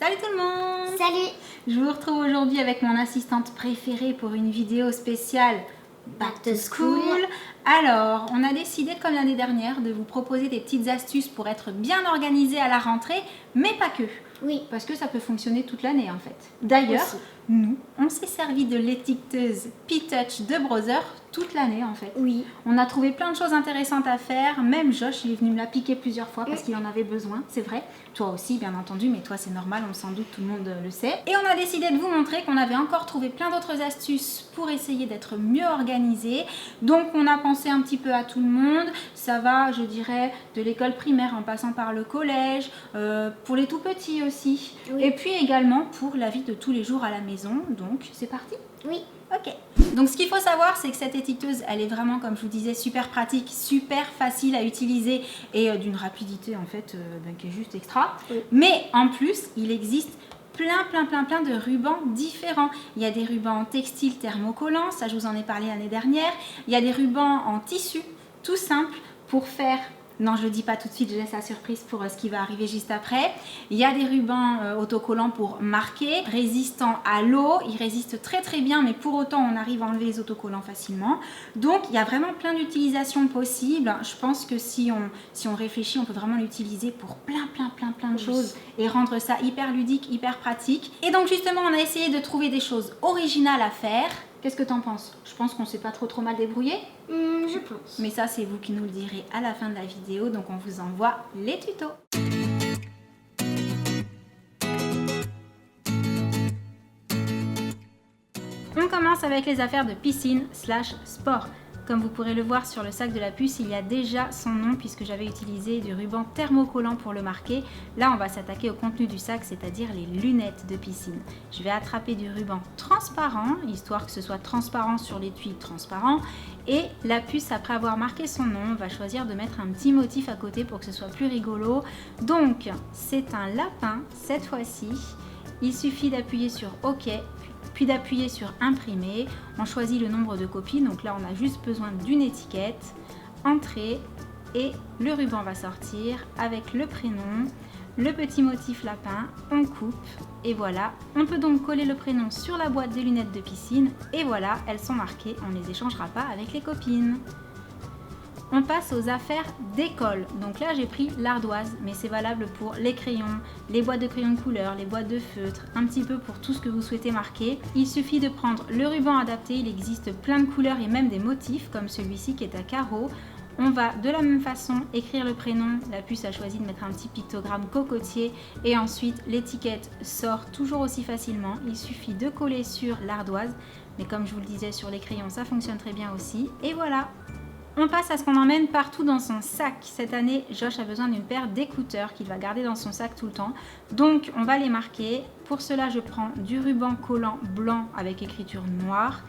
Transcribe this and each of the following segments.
Salut tout le monde! Salut! Je vous retrouve aujourd'hui avec mon assistante préférée pour une vidéo spéciale Back to School. Alors, on a décidé comme l'année dernière de vous proposer des petites astuces pour être bien organisé à la rentrée, mais pas que. Oui. Parce que ça peut fonctionner toute l'année en fait. D'ailleurs, nous, on s'est servi de l'étiqueteuse P-Touch de Brother toute l'année en fait. Oui. On a trouvé plein de choses intéressantes à faire. Même Josh, il est venu me la piquer plusieurs fois parce qu'il en avait besoin, c'est vrai. Toi aussi, bien entendu, mais toi c'est normal, on s'en doute, tout le monde le sait. Et on a décidé de vous montrer qu'on avait encore trouvé plein d'autres astuces pour essayer d'être mieux organisé. Donc on a pensé un petit peu à tout le monde. Ça va, je dirais, de l'école primaire en passant par le collège, pour les tout petits aussi. Oui. Et puis également pour la vie de tous les jours à la maison. Donc c'est parti? Oui. Ok. Donc ce qu'il faut savoir, c'est que cette étiqueteuse, elle est vraiment, comme je vous disais, super pratique, super facile à utiliser et d'une rapidité en fait qui est juste extra. Oui. Mais en plus, il existe plein de rubans différents. Il y a des rubans en textile thermocollants, ça je vous en ai parlé l'année dernière. Il y a des rubans en tissu, tout simple, pour faire... Non, je ne le dis pas tout de suite, je laisse la surprise pour ce qui va arriver juste après. Il y a des rubans autocollants pour marquer, résistants à l'eau. Ils résistent très bien, mais pour autant, on arrive à enlever les autocollants facilement. Donc, il y a vraiment plein d'utilisations possibles. Je pense que si on réfléchit, on peut vraiment l'utiliser pour plein de choses et rendre ça hyper ludique, hyper pratique. Et donc, justement, on a essayé de trouver des choses originales à faire. Qu'est-ce que tu en penses? Je pense qu'on ne s'est pas trop mal débrouillé. Je pense. Mais ça, c'est vous qui nous le direz à la fin de la vidéo. Donc, on vous envoie les tutos. On commence avec les affaires de piscine/sport. Comme vous pourrez le voir sur le sac de la puce, il y a déjà son nom puisque j'avais utilisé du ruban thermocollant pour le marquer. Là, on va s'attaquer au contenu du sac, c'est-à-dire les lunettes de piscine. Je vais attraper du ruban transparent, histoire que ce soit transparent sur l'étui transparent. Et la puce, après avoir marqué son nom, va choisir de mettre un petit motif à côté pour que ce soit plus rigolo. Donc, c'est un lapin cette fois-ci. Il suffit d'appuyer sur OK, puis d'appuyer sur imprimer. On choisit le nombre de copies, donc là on a juste besoin d'une étiquette, entrée, et le ruban va sortir avec le prénom, le petit motif lapin, on coupe et voilà. On peut donc coller le prénom sur la boîte des lunettes de piscine et voilà, elles sont marquées, on ne les échangera pas avec les copines. On passe aux affaires d'école. Donc là, j'ai pris l'ardoise, mais c'est valable pour les crayons, les boîtes de crayons de couleur, les boîtes de feutre, un petit peu pour tout ce que vous souhaitez marquer. Il suffit de prendre le ruban adapté, il existe plein de couleurs et même des motifs, comme celui-ci qui est à carreaux. On va de la même façon écrire le prénom, la puce a choisi de mettre un petit pictogramme cocotier et ensuite l'étiquette sort toujours aussi facilement. Il suffit de coller sur l'ardoise, mais comme je vous le disais sur les crayons, ça fonctionne très bien aussi. Et voilà! On passe à ce qu'on emmène partout dans son sac. Cette année, Josh a besoin d'une paire d'écouteurs qu'il va garder dans son sac tout le temps. Donc, on va les marquer. Pour cela, je prends du ruban collant blanc avec écriture noire.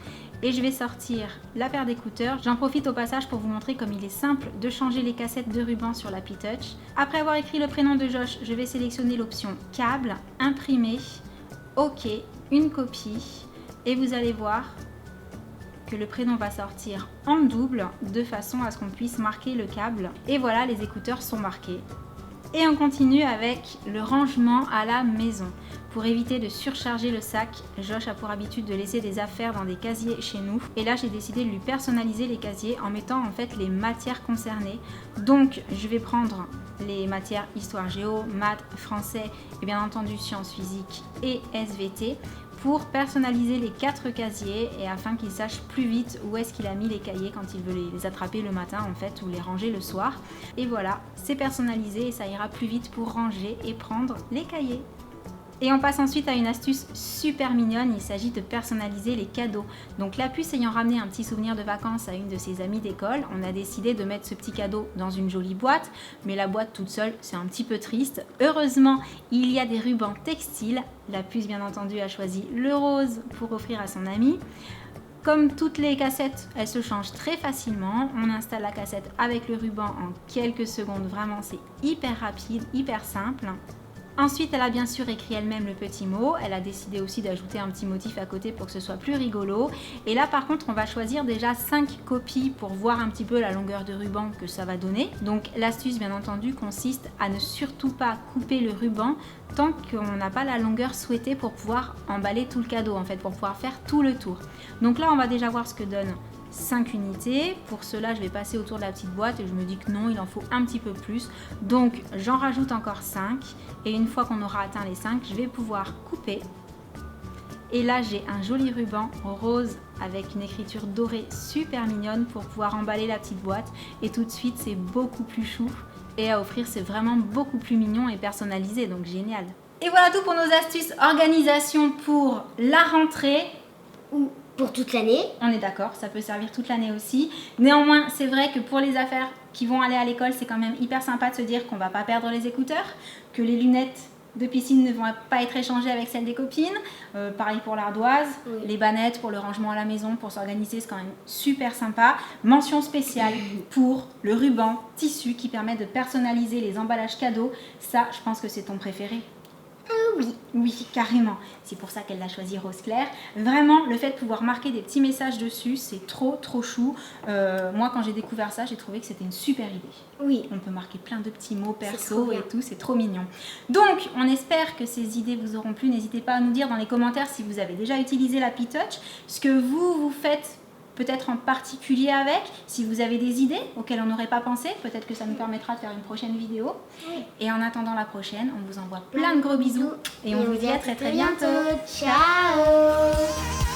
Et je vais sortir la paire d'écouteurs. J'en profite au passage pour vous montrer comme il est simple de changer les cassettes de ruban sur la P-Touch. Après avoir écrit le prénom de Josh, je vais sélectionner l'option câble, imprimer, OK, une copie. Et vous allez voir que le prénom va sortir en double de façon à ce qu'on puisse marquer le câble. Et voilà, les écouteurs sont marqués. Et on continue avec le rangement à la maison. Pour éviter de surcharger le sac, Josh a pour habitude de laisser des affaires dans des casiers chez nous. Et là, j'ai décidé de lui personnaliser les casiers en mettant en fait les matières concernées. Donc, je vais prendre les matières histoire géo, maths, français et bien entendu sciences physiques et SVT pour personnaliser les 4 casiers et afin qu'il sache plus vite où est-ce qu'il a mis les cahiers quand il veut les attraper le matin en fait ou les ranger le soir. Et voilà, c'est personnalisé et ça ira plus vite pour ranger et prendre les cahiers. Et on passe ensuite à une astuce super mignonne, il s'agit de personnaliser les cadeaux. Donc la puce ayant ramené un petit souvenir de vacances à une de ses amies d'école, on a décidé de mettre ce petit cadeau dans une jolie boîte, mais la boîte toute seule, c'est un petit peu triste. Heureusement, il y a des rubans textiles. La puce bien entendu a choisi le rose pour offrir à son amie. Comme toutes les cassettes, elles se changent très facilement. On installe la cassette avec le ruban en quelques secondes, vraiment c'est hyper rapide, hyper simple. Ensuite, elle a bien sûr écrit elle-même le petit mot. Elle a décidé aussi d'ajouter un petit motif à côté pour que ce soit plus rigolo. Et là, par contre, on va choisir déjà 5 copies pour voir un petit peu la longueur de ruban que ça va donner. Donc, l'astuce, bien entendu, consiste à ne surtout pas couper le ruban tant qu'on n'a pas la longueur souhaitée pour pouvoir emballer tout le cadeau, en fait, pour pouvoir faire tout le tour. Donc là, on va déjà voir ce que donne 5 unités. Pour cela, je vais passer autour de la petite boîte et je me dis que non, il en faut un petit peu plus. Donc, j'en rajoute encore 5. Et une fois qu'on aura atteint les 5, je vais pouvoir couper. Et là, j'ai un joli ruban rose avec une écriture dorée super mignonne pour pouvoir emballer la petite boîte. Et tout de suite, c'est beaucoup plus chou. Et à offrir, c'est vraiment beaucoup plus mignon et personnalisé, donc génial. Et voilà tout pour nos astuces organisation pour la rentrée. Ou pour toute l'année. On est d'accord, ça peut servir toute l'année aussi. Néanmoins, c'est vrai que pour les affaires qui vont aller à l'école, c'est quand même hyper sympa de se dire qu'on va pas perdre les écouteurs, que les lunettes de piscine ne vont pas être échangées avec celles des copines. Pareil pour l'ardoise, oui. Les bannettes pour le rangement à la maison, pour s'organiser, c'est quand même super sympa. Mention spéciale pour le ruban tissu qui permet de personnaliser les emballages cadeaux. Ça, je pense que c'est ton préféré. Oui. Oui, carrément. C'est pour ça qu'elle l'a choisi rose clair. Vraiment, le fait de pouvoir marquer des petits messages dessus, c'est trop chou. Moi, quand j'ai découvert ça, j'ai trouvé que c'était une super idée. Oui. On peut marquer plein de petits mots perso et tout, c'est trop mignon. Donc, on espère que ces idées vous auront plu. N'hésitez pas à nous dire dans les commentaires si vous avez déjà utilisé la P-Touch, ce que vous faites peut-être en particulier avec, si vous avez des idées auxquelles on n'aurait pas pensé, peut-être que ça nous permettra de faire une prochaine vidéo. Oui. Et en attendant la prochaine, on vous envoie plein de gros bisous et on vous dit à très bientôt. Ciao.